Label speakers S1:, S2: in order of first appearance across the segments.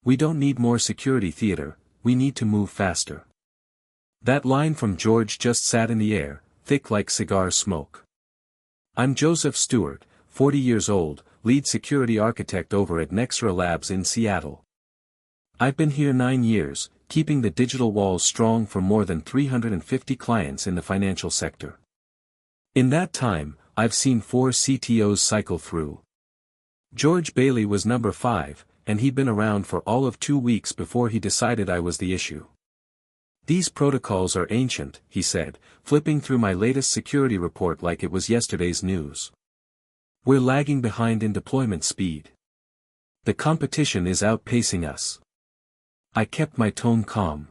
S1: We don't need more security theater, we need to move faster. That line from George just sat in the air, thick like cigar smoke. I'm Joseph Stewart, 40 years old, lead security architect over at Nexera Labs in Seattle. I've been here 9 years, keeping the digital walls strong for more than 350 clients in the financial sector. In that time, I've seen 4 CTOs cycle through. George Bailey was number 5, and he'd been around for all of 2 weeks before he decided I was the issue. These protocols are ancient, he said, flipping through my latest security report like it was yesterday's news. We're lagging behind in deployment speed. The competition is outpacing us. I kept my tone calm.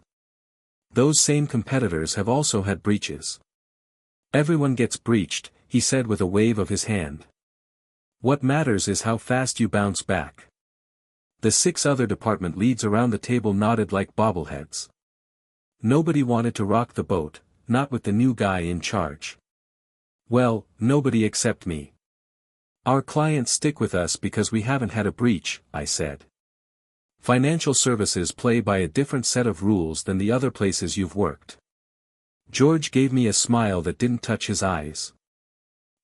S1: Those same competitors have also had breaches. Everyone gets breached, he said with a wave of his hand. What matters is how fast you bounce back. The 6 other department leads around the table nodded like bobbleheads. Nobody wanted to rock the boat, not with the new guy in charge. Well, nobody except me. Our clients stick with us because we haven't had a breach, I said. Financial services play by a different set of rules than the other places you've worked. George gave me a smile that didn't touch his eyes.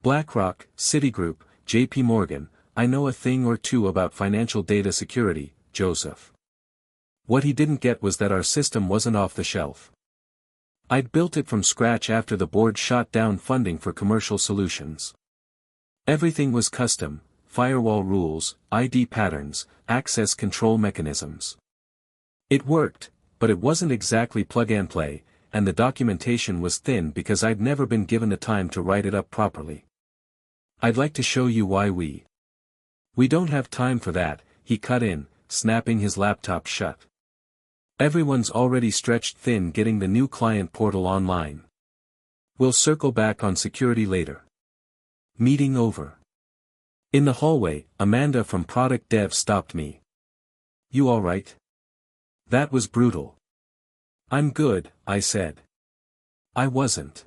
S1: BlackRock, Citigroup, JP Morgan, I know a thing or two about financial data security, Joseph. What he didn't get was that our system wasn't off the shelf. I'd built it from scratch after the board shot down funding for commercial solutions. Everything was custom, firewall rules, ID patterns, access control mechanisms. It worked, but it wasn't exactly plug and play, and the documentation was thin because I'd never been given the time to write it up properly. I'd like to show you why we don't have time for that, he cut in, snapping his laptop shut. Everyone's already stretched thin getting the new client portal online. We'll circle back on security later. Meeting over. In the hallway, Amanda from Product Dev stopped me. You all right? That was brutal. I'm good, I said. I wasn't.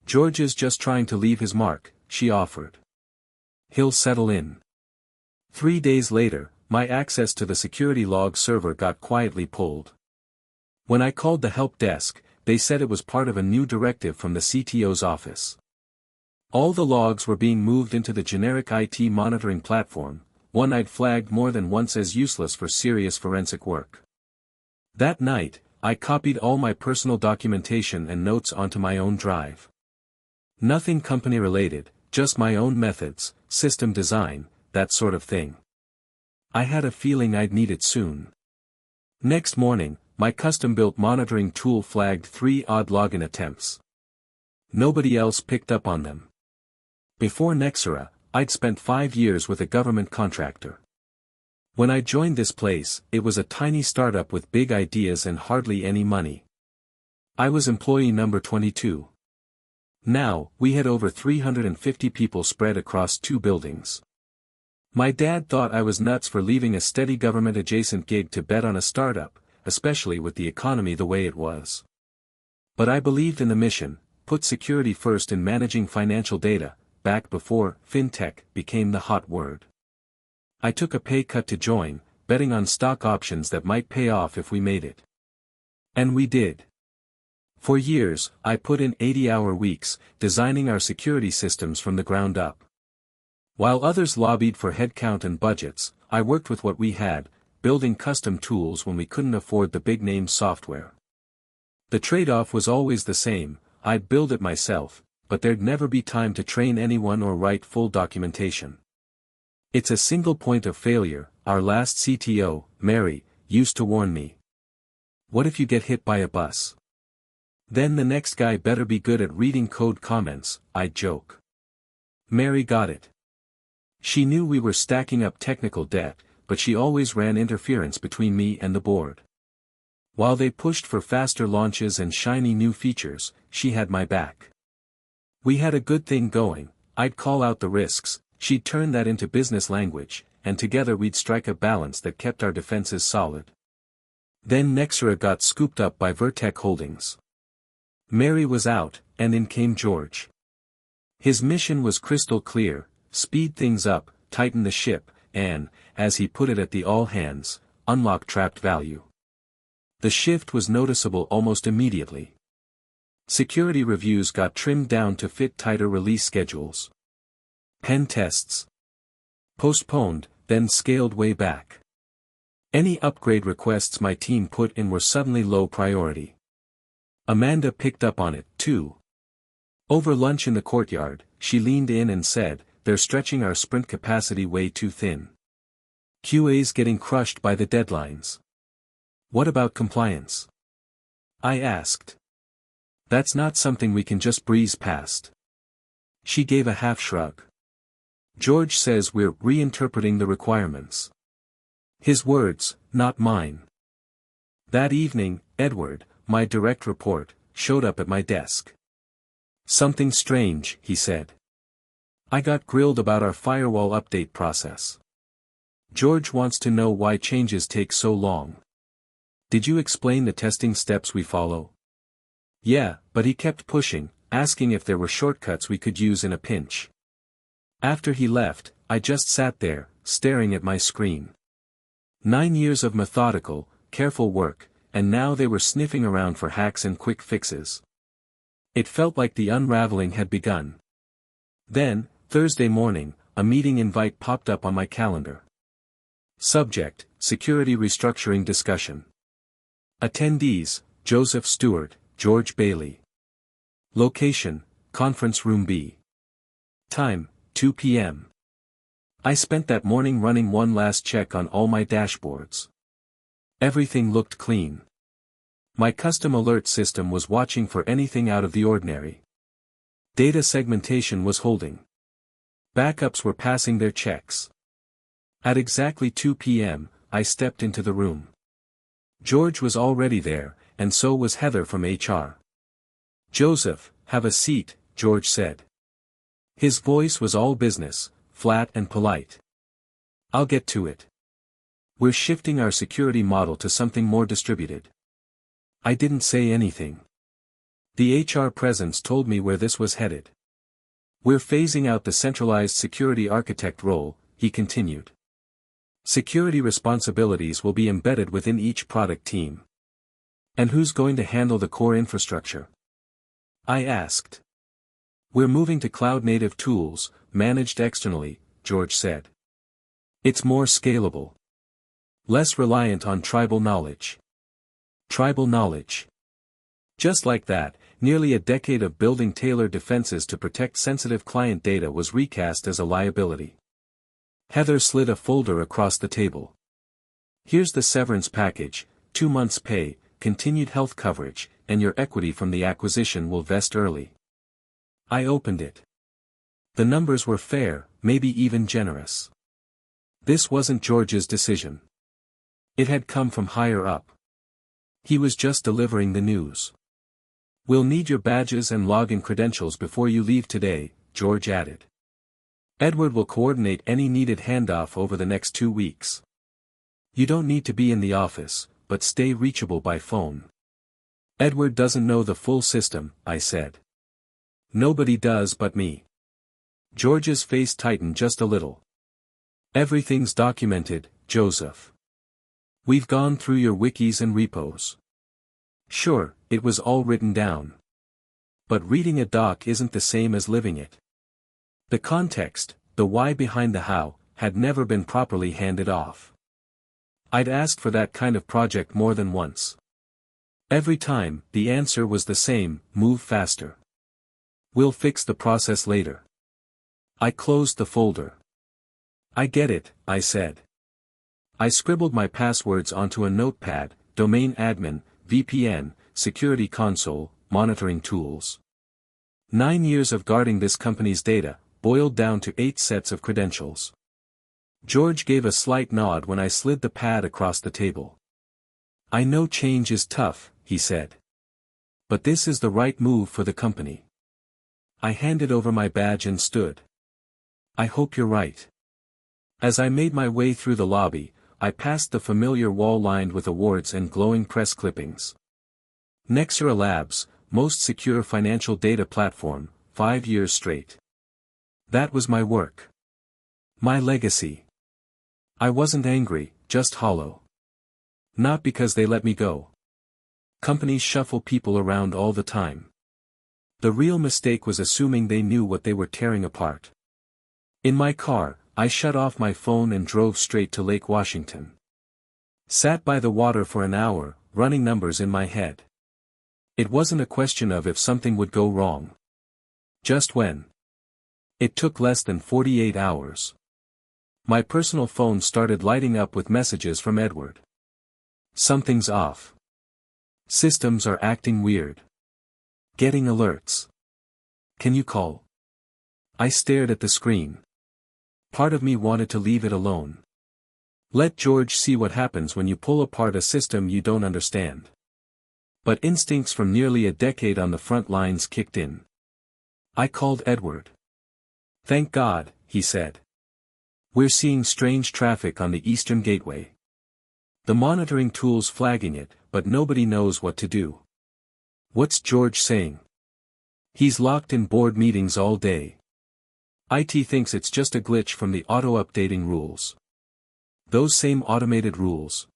S1: George is just trying to leave his mark, she offered. He'll settle in. 3 days later, my access to the security log server got quietly pulled. When I called the help desk, they said it was part of a new directive from the CTO's office. All the logs were being moved into the generic IT monitoring platform, one I'd flagged more than once as useless for serious forensic work. That night, I copied all my personal documentation and notes onto my own drive. Nothing company-related, just my own methods, system design, that sort of thing. I had a feeling I'd need it soon. Next morning, my custom-built monitoring tool flagged 3 odd login attempts. Nobody else picked up on them. Before Nexera, I'd spent 5 years with a government contractor. When I joined this place, it was a tiny startup with big ideas and hardly any money. I was employee number 22. Now, we had over 350 people spread across 2 buildings. My dad thought I was nuts for leaving a steady government-adjacent gig to bet on a startup, especially with the economy the way it was. But I believed in the mission, put security first in managing financial data, back before fintech became the hot word. I took a pay cut to join, betting on stock options that might pay off if we made it. And we did. For years, I put in 80-hour weeks, designing our security systems from the ground up. While others lobbied for headcount and budgets, I worked with what we had, building custom tools when we couldn't afford the big-name software. The trade-off was always the same, I'd build it myself, but there'd never be time to train anyone or write full documentation. It's a single point of failure, our last CTO, Mary, used to warn me. What if you get hit by a bus? Then the next guy better be good at reading code comments, I'd joke. Mary got it. She knew we were stacking up technical debt, but she always ran interference between me and the board. While they pushed for faster launches and shiny new features, she had my back. We had a good thing going, I'd call out the risks, she'd turn that into business language, and together we'd strike a balance that kept our defenses solid. Then Nexera got scooped up by Vertec Holdings. Mary was out, and in came George. His mission was crystal clear, speed things up, tighten the ship, and, as he put it at the all-hands, unlock trapped value. The shift was noticeable almost immediately. Security reviews got trimmed down to fit tighter release schedules. Pen tests postponed, then scaled way back. Any upgrade requests my team put in were suddenly low priority. Amanda picked up on it, too. Over lunch in the courtyard, she leaned in and said, "They're stretching our sprint capacity way too thin. QA's getting crushed by the deadlines." "What about compliance?" I asked. "That's not something we can just breeze past." She gave a half shrug. "George says we're reinterpreting the requirements." His words, not mine. That evening, Edward, my direct report, showed up at my desk. "Something strange," he said. "I got grilled about our firewall update process. George wants to know why changes take so long." "Did you explain the testing steps we follow?" "Yeah, but he kept pushing, asking if there were shortcuts we could use in a pinch." After he left, I just sat there, staring at my screen. 9 years of methodical, careful work, and now they were sniffing around for hacks and quick fixes. It felt like the unraveling had begun. Then, Thursday morning, a meeting invite popped up on my calendar. Subject, Security Restructuring Discussion. Attendees, Joseph Stewart, George Bailey. Location, Conference Room B. Time, 2 p.m. I spent that morning running one last check on all my dashboards. Everything looked clean. My custom alert system was watching for anything out of the ordinary. Data segmentation was holding. Backups were passing their checks. At exactly 2 p.m., I stepped into the room. George was already there, and so was Heather from HR. "Joseph, have a seat," George said. His voice was all business, flat and polite. "I'll get to it. We're shifting our security model to something more distributed." I didn't say anything. The HR presence told me where this was headed. "We're phasing out the centralized security architect role," he continued. "Security responsibilities will be embedded within each product team." "And who's going to handle the core infrastructure?" I asked. "We're moving to cloud-native tools, managed externally," George said. "It's more scalable. Less reliant on tribal knowledge." Tribal knowledge. Just like that, nearly a decade of building tailored defenses to protect sensitive client data was recast as a liability. Heather slid a folder across the table. "Here's the severance package, 2 months' pay, continued health coverage, and your equity from the acquisition will vest early." I opened it. The numbers were fair, maybe even generous. This wasn't George's decision. It had come from higher up. He was just delivering the news. "We'll need your badges and login credentials before you leave today," George added. "Edward will coordinate any needed handoff over the next 2 weeks. You don't need to be in the office, but stay reachable by phone." "Edward doesn't know the full system," I said. "Nobody does but me." George's face tightened just a little. "Everything's documented, Joseph. We've gone through your wikis and repos." Sure, it was all written down. But reading a doc isn't the same as living it. The context, the why behind the how, had never been properly handed off. I'd asked for that kind of project more than once. Every time, the answer was the same: move faster. "We'll fix the process later." I closed the folder. "I get it," I said. I scribbled my passwords onto a notepad: domain admin, VPN, security console, monitoring tools. 9 years of guarding this company's data, boiled down to 8 sets of credentials. George gave a slight nod when I slid the pad across the table. "I know change is tough," he said. "But this is the right move for the company." I handed over my badge and stood. "I hope you're right." As I made my way through the lobby, I passed the familiar wall lined with awards and glowing press clippings. Nexera Labs, most secure financial data platform, 5 years straight. That was my work. My legacy. I wasn't angry, just hollow. Not because they let me go. Companies shuffle people around all the time. The real mistake was assuming they knew what they were tearing apart. In my car, I shut off my phone and drove straight to Lake Washington. Sat by the water for an hour, running numbers in my head. It wasn't a question of if something would go wrong. Just when. It took less than 48 hours. My personal phone started lighting up with messages from Edward. Something's off. Systems are acting weird. Getting alerts. Can you call? I stared at the screen. Part of me wanted to leave it alone. Let George see what happens when you pull apart a system you don't understand. But instincts from nearly a decade on the front lines kicked in. I called Edward. Thank God, he said. We're seeing strange traffic on the Eastern Gateway. The monitoring tool's flagging it, but nobody knows what to do. What's George saying? He's locked in board meetings all day. IT thinks it's just a glitch from the auto-updating rules. Those same automated rules.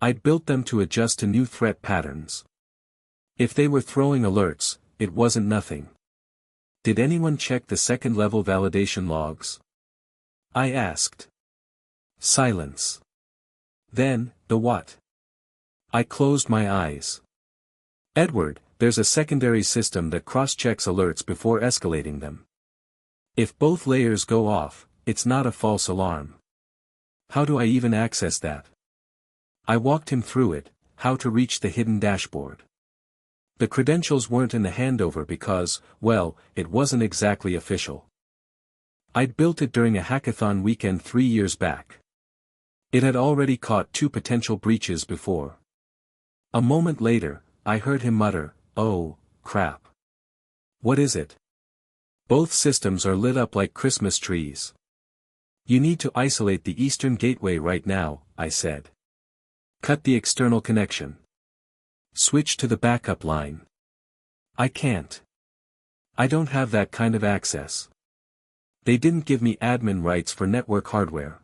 S1: I'd built them to adjust to new threat patterns. If they were throwing alerts, it wasn't nothing. Did anyone check the second-level validation logs? I asked. Silence. Then, the what? I closed my eyes. Edward, there's a secondary system that cross-checks alerts before escalating them. If both layers go off, it's not a false alarm. How do I even access that? I walked him through it, how to reach the hidden dashboard. The credentials weren't in the handover because, well, it wasn't exactly official. I'd built it during a hackathon weekend 3 years back. It had already caught 2 potential breaches before. A moment later, I heard him mutter, "Oh, crap. What is it?" Both systems are lit up like Christmas trees. You need to isolate the Eastern Gateway right now, I said. Cut the external connection. Switch to the backup line. I can't. I don't have that kind of access. They didn't give me admin rights for network hardware.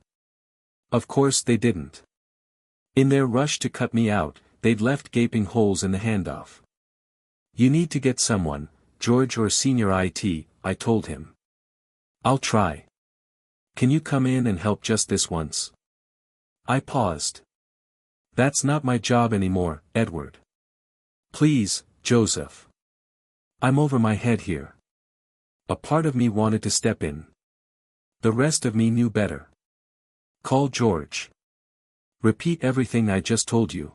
S1: Of course they didn't. In their rush to cut me out, they'd left gaping holes in the handoff. You need to get someone, George or senior IT, I told him. I'll try. Can you come in and help just this once? I paused. That's not my job anymore, Edward. Please, Joseph. I'm over my head here. A part of me wanted to step in. The rest of me knew better. Call George. Repeat everything I just told you.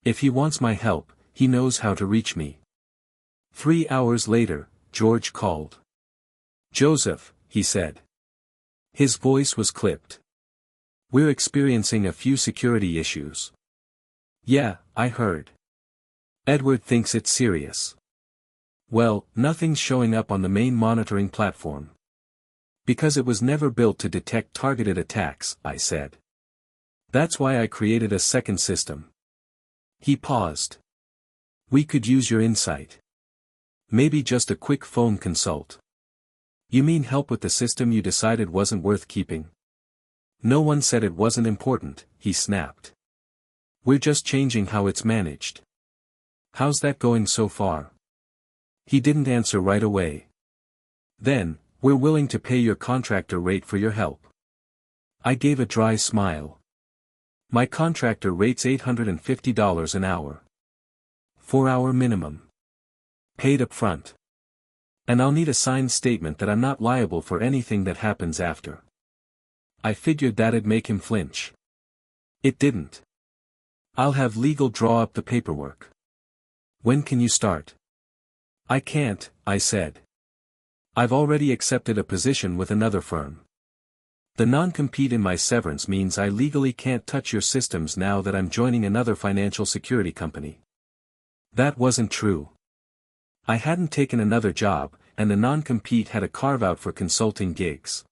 S1: If he wants my help, he knows how to reach me. 3 hours later, George called. Joseph, he said. His voice was clipped. We're experiencing a few security issues. Yeah, I heard. Edward thinks it's serious. Well, nothing's showing up on the main monitoring platform. Because it was never built to detect targeted attacks, I said. That's why I created a second system. He paused. We could use your insight. Maybe just a quick phone consult. You mean help with the system you decided wasn't worth keeping? No one said it wasn't important, he snapped. We're just changing how it's managed. How's that going so far? He didn't answer right away. Then, we're willing to pay your contractor rate for your help. I gave a dry smile. My contractor rate's $850 an hour. 4-hour minimum. Paid up front. And I'll need a signed statement that I'm not liable for anything that happens after. I figured that'd make him flinch. It didn't. I'll have legal draw up the paperwork. When can you start? I can't, I said. I've already accepted a position with another firm. The non-compete in my severance means I legally can't touch your systems now that I'm joining another financial security company. That wasn't true. I hadn't taken another job, and the non-compete had a carve-out for consulting gigs.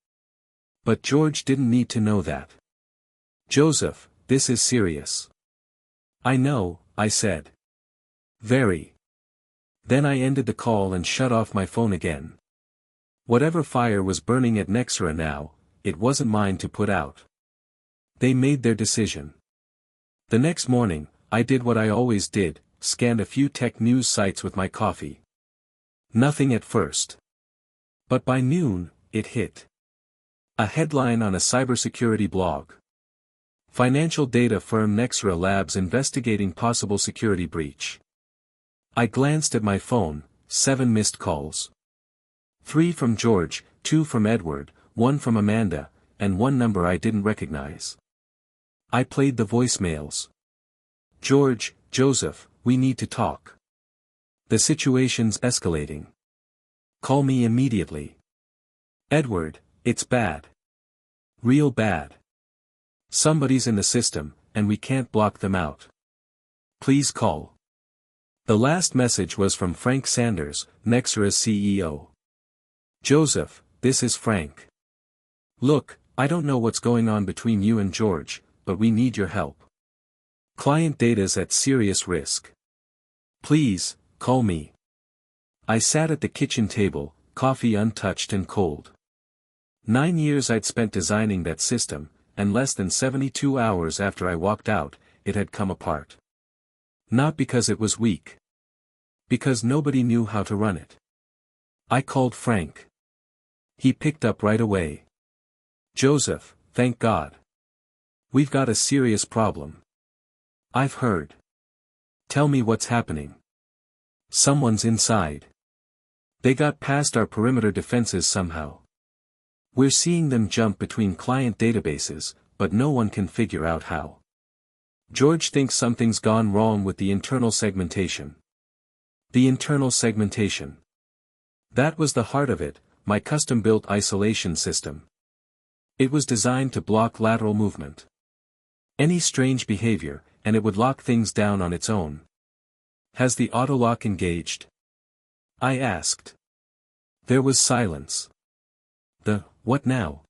S1: But George didn't need to know that. Joseph, this is serious. I know, I said. Very. Then I ended the call and shut off my phone again. Whatever fire was burning at Nexera now, it wasn't mine to put out. They made their decision. The next morning, I did what I always did, scanned a few tech news sites with my coffee. Nothing at first. But by noon, it hit. A headline on a cybersecurity blog. Financial data firm Nexera Labs investigating possible security breach. I glanced at my phone, 7 missed calls. 3 from George, 2 from Edward, 1 from Amanda, and 1 number I didn't recognize. I played the voicemails. George, Joseph, we need to talk. The situation's escalating. Call me immediately. Edward, it's bad. Real bad. Somebody's in the system, and we can't block them out. Please call. The last message was from Frank Sanders, Nexera's CEO. Joseph, this is Frank. Look, I don't know what's going on between you and George, but we need your help. Client data's at serious risk. Please, call me. I sat at the kitchen table, coffee untouched and cold. 9 years I'd spent designing that system, and less than 72 hours after I walked out, it had come apart. Not because it was weak. Because nobody knew how to run it. I called Frank. He picked up right away. Joseph, thank God. We've got a serious problem. I've heard. Tell me what's happening. Someone's inside. They got past our perimeter defenses somehow. We're seeing them jump between client databases, but no one can figure out how. George thinks something's gone wrong with the internal segmentation. The internal segmentation. That was the heart of it, my custom-built isolation system. It was designed to block lateral movement. Any strange behavior, and it would lock things down on its own. Has the auto-lock engaged? I asked. There was silence. What now?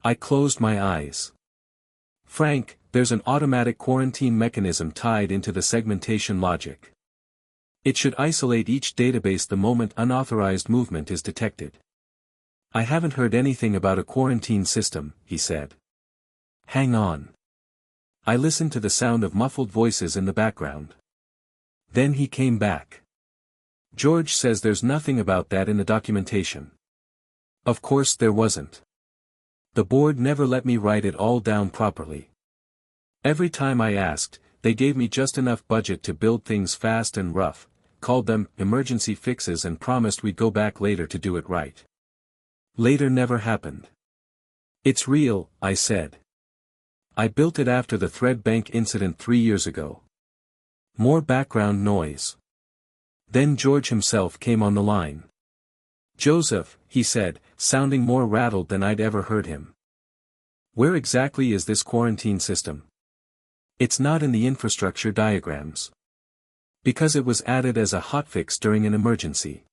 S1: I closed my eyes. Frank, there's an automatic quarantine mechanism tied into the segmentation logic. It should isolate each database the moment unauthorized movement is detected. I haven't heard anything about a quarantine system, he said. Hang on. I listened to the sound of muffled voices in the background. Then he came back. George says there's nothing about that in the documentation. Of course there wasn't. The board never let me write it all down properly. Every time I asked, they gave me just enough budget to build things fast and rough, called them emergency fixes and promised we'd go back later to do it right. Later never happened. It's real, I said. I built it after the Thread Bank incident 3 years ago. More background noise. Then George himself came on the line. Joseph, he said, sounding more rattled than I'd ever heard him. Where exactly is this quarantine system? It's not in the infrastructure diagrams. Because it was added as a hotfix during an emergency.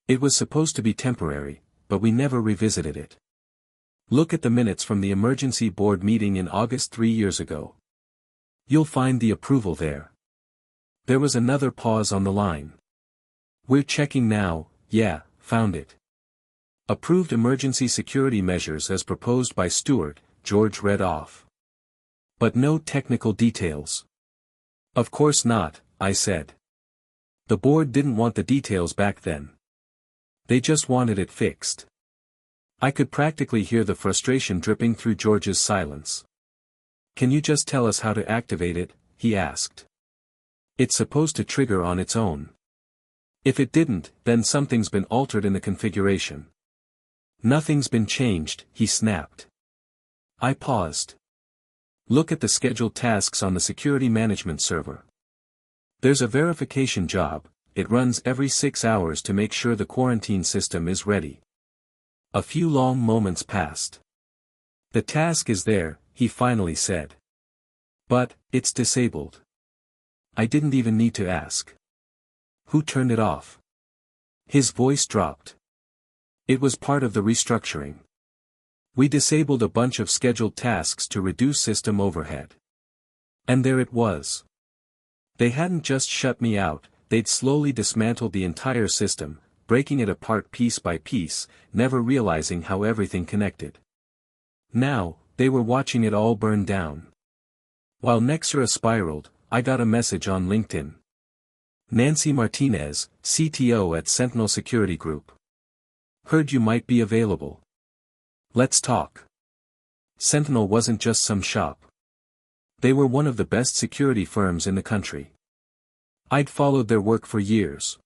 S1: It was supposed to be temporary, but we never revisited it. Look at the minutes from the emergency board meeting in August 3 years ago. You'll find the approval there. There was another pause on the line. We're checking now, yeah, found it. Approved emergency security measures as proposed by Stewart, George read off. But no technical details. Of course not, I said. The board didn't want the details back then. They just wanted it fixed. I could practically hear the frustration dripping through George's silence. Can you just tell us how to activate it? He asked. It's supposed to trigger on its own. If it didn't, then something's been altered in the configuration. Nothing's been changed, he snapped. I paused. Look at the scheduled tasks on the security management server. There's a verification job, it runs every 6 hours to make sure the quarantine system is ready. A few long moments passed. The task is there, he finally said. But, it's disabled. I didn't even need to ask. Who turned it off? His voice dropped. It was part of the restructuring. We disabled a bunch of scheduled tasks to reduce system overhead. And there it was. They hadn't just shut me out, they'd slowly dismantled the entire system, breaking it apart piece by piece, never realizing how everything connected. Now, they were watching it all burn down. While Nexera spiraled, I got a message on LinkedIn. Nancy Martinez, CTO at Sentinel Security Group. Heard you might be available. Let's talk. Sentinel wasn't just some shop. They were one of the best security firms in the country. I'd followed their work for years.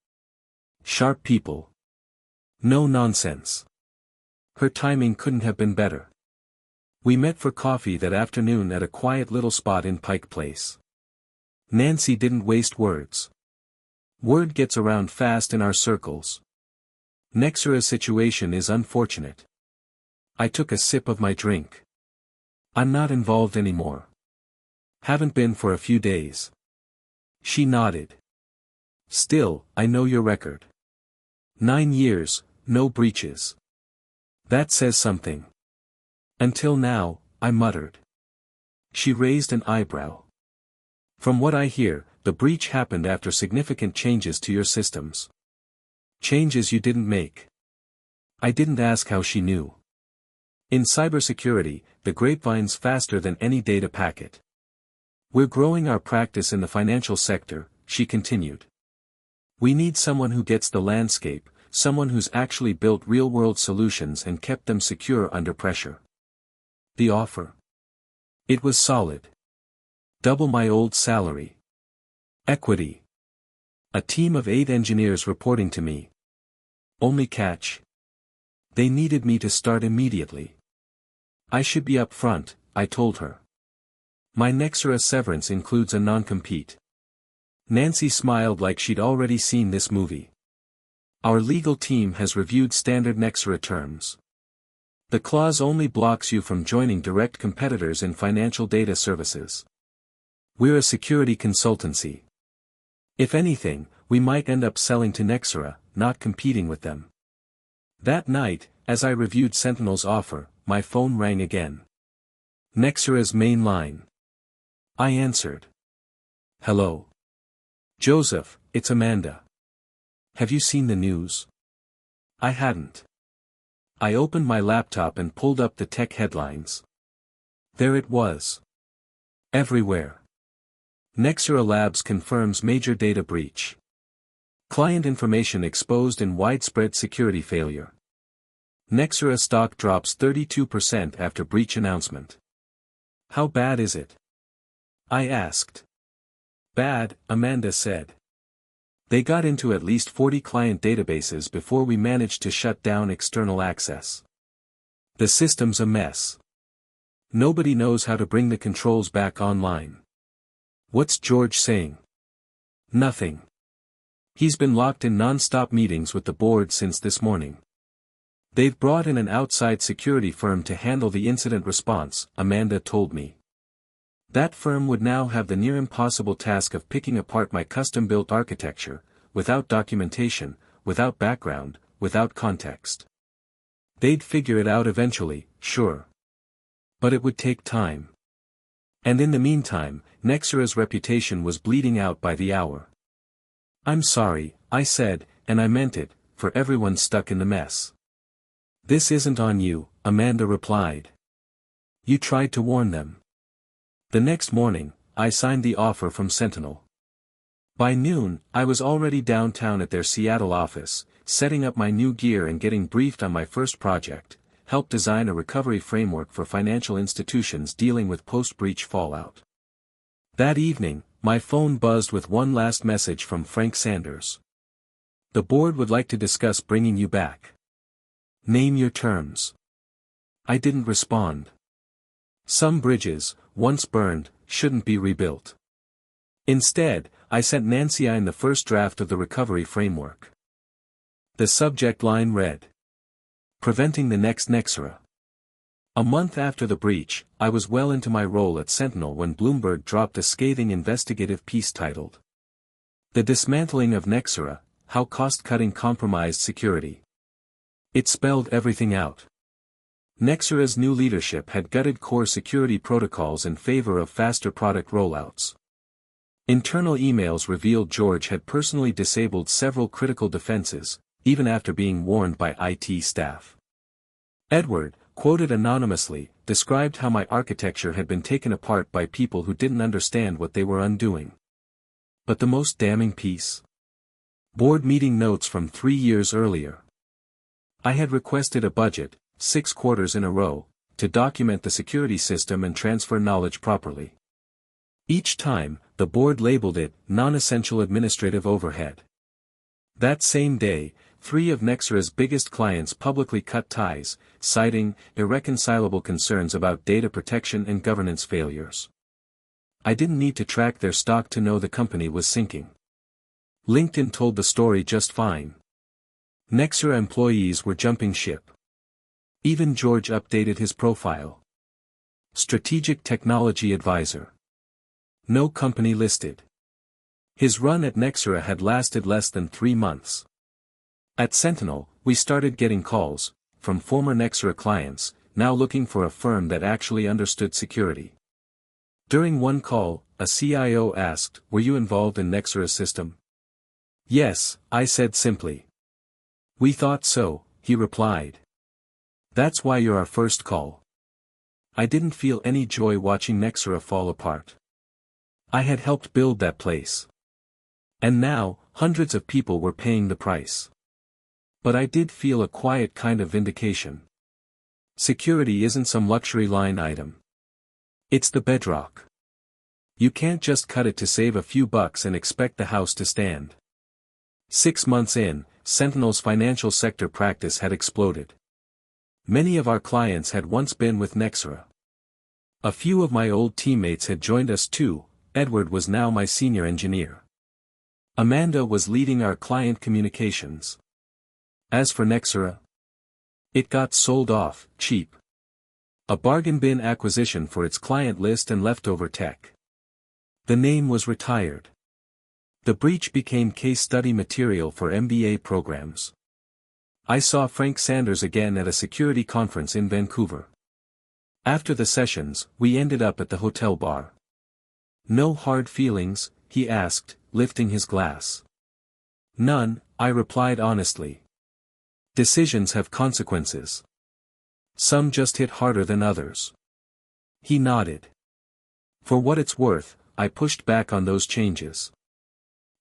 S1: Sharp people. No nonsense. Her timing couldn't have been better. We met for coffee that afternoon at a quiet little spot in Pike Place. Nancy didn't waste words. Word gets around fast in our circles. Nexera's situation is unfortunate. I took a sip of my drink. I'm not involved anymore. Haven't been for a few days. She nodded. Still, I know your record. 9 years, no breaches. That says something. Until now, I muttered. She raised an eyebrow. From what I hear, the breach happened after significant changes to your systems. Changes you didn't make. I didn't ask how she knew. In cybersecurity, the grapevine's faster than any data packet. We're growing our practice in the financial sector, she continued. We need someone who gets the landscape, someone who's actually built real-world solutions and kept them secure under pressure. The offer. It was solid. Double my old salary. Equity. A team of 8 engineers reporting to me. Only catch. They needed me to start immediately. I should be up front, I told her. My Nexera severance includes a non-compete. Nancy smiled like she'd already seen this movie. Our legal team has reviewed standard Nexera terms. The clause only blocks you from joining direct competitors in financial data services. We're a security consultancy. If anything, we might end up selling to Nexera, not competing with them. That night, as I reviewed Sentinel's offer, my phone rang again. Nexera's main line. I answered. Hello. Joseph, it's Amanda. Have you seen the news? I hadn't. I opened my laptop and pulled up the tech headlines. There it was. Everywhere. Nexera Labs confirms major data breach. Client information exposed in widespread security failure. Nexera stock drops 32% after breach announcement. How bad is it? I asked. Bad, Amanda said. They got into at least 40 client databases before we managed to shut down external access. The system's a mess. Nobody knows how to bring the controls back online. What's George saying? Nothing. He's been locked in non-stop meetings with the board since this morning. They've brought in an outside security firm to handle the incident response, Amanda told me. That firm would now have the near impossible task of picking apart my custom-built architecture, without documentation, without background, without context. They'd figure it out eventually, sure. But it would take time. And in the meantime, Nexera's reputation was bleeding out by the hour. I'm sorry, I said, and I meant it, for everyone stuck in the mess. This isn't on you, Amanda replied. You tried to warn them. The next morning, I signed the offer from Sentinel. By noon, I was already downtown at their Seattle office, setting up my new gear and getting briefed on my first project, helped design a recovery framework for financial institutions dealing with post-breach fallout. That evening, my phone buzzed with one last message from Frank Sanders. The board would like to discuss bringing you back. Name your terms. I didn't respond. Some bridges, once burned, shouldn't be rebuilt. Instead, I sent Nancy the first draft of the recovery framework. The subject line read: Preventing the next Nexera. A month after the breach, I was well into my role at Sentinel when Bloomberg dropped a scathing investigative piece titled, The Dismantling of Nexera, How Cost-Cutting Compromised Security. It spelled everything out. Nexera's new leadership had gutted core security protocols in favor of faster product rollouts. Internal emails revealed George had personally disabled several critical defenses, even after being warned by IT staff. Edward, quoted anonymously, described how my architecture had been taken apart by people who didn't understand what they were undoing. But the most damning piece? Board meeting notes from 3 years earlier. I had requested a budget, 6 quarters in a row, to document the security system and transfer knowledge properly. Each time, the board labeled it non-essential administrative overhead. That same day, 3 of Nexera's biggest clients publicly cut ties, citing irreconcilable concerns about data protection and governance failures. I didn't need to track their stock to know the company was sinking. LinkedIn told the story just fine. Nexera employees were jumping ship. Even George updated his profile. Strategic Technology Advisor. No company listed. His run at Nexera had lasted less than 3 months. At Sentinel, we started getting calls, from former Nexera clients, now looking for a firm that actually understood security. During one call, a CIO asked, "Were you involved in Nexera's system?" "Yes," I said simply. "We thought so," he replied. "That's why you're our first call." I didn't feel any joy watching Nexera fall apart. I had helped build that place. And now, hundreds of people were paying the price. But I did feel a quiet kind of vindication. Security isn't some luxury line item. It's the bedrock. You can't just cut it to save a few bucks and expect the house to stand. 6 months in, Sentinel's financial sector practice had exploded. Many of our clients had once been with Nexera. A few of my old teammates had joined us too. Edward was now my senior engineer. Amanda was leading our client communications. As for Nexera, it got sold off, cheap. A bargain bin acquisition for its client list and leftover tech. The name was retired. The breach became case study material for MBA programs. I saw Frank Sanders again at a security conference in Vancouver. After the sessions, we ended up at the hotel bar. "No hard feelings?" he asked, lifting his glass. "None," I replied honestly. "Decisions have consequences. Some just hit harder than others." He nodded. For what it's worth, I pushed back on those changes.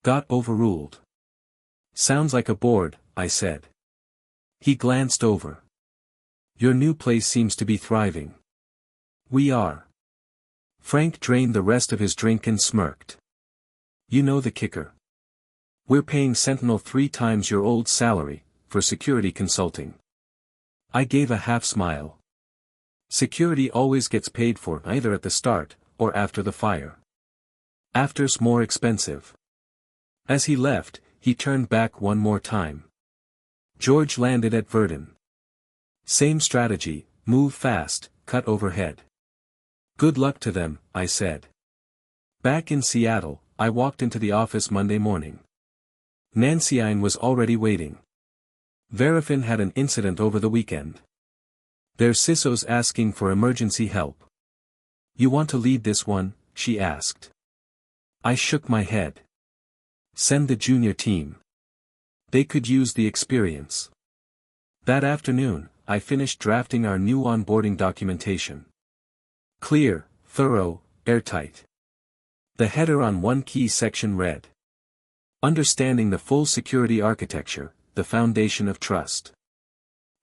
S1: "Got overruled." "Sounds like a board," I said. He glanced over. "Your new place seems to be thriving." "We are." Frank drained the rest of his drink and smirked. "You know the kicker. We're paying Sentinel 3 times your old salary, for security consulting." I gave a half smile. Security always gets paid for either at the start, or after the fire. After's more expensive. As he left, he turned back one more time. George landed at Verdun. Same strategy, move fast, cut overhead. "Good luck to them," I said. Back in Seattle, I walked into the office Monday morning. Nancyine was already waiting. Verifin had an incident over the weekend. Their CISO's asking for emergency help. "You want to lead this one?" she asked. I shook my head. "Send the junior team. They could use the experience." That afternoon, I finished drafting our new onboarding documentation. Clear, thorough, airtight. The header on one key section read, "Understanding the full security architecture, the foundation of trust."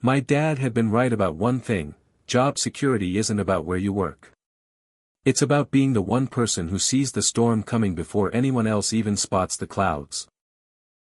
S1: My dad had been right about one thing: job security isn't about where you work. It's about being the one person who sees the storm coming before anyone else even spots the clouds.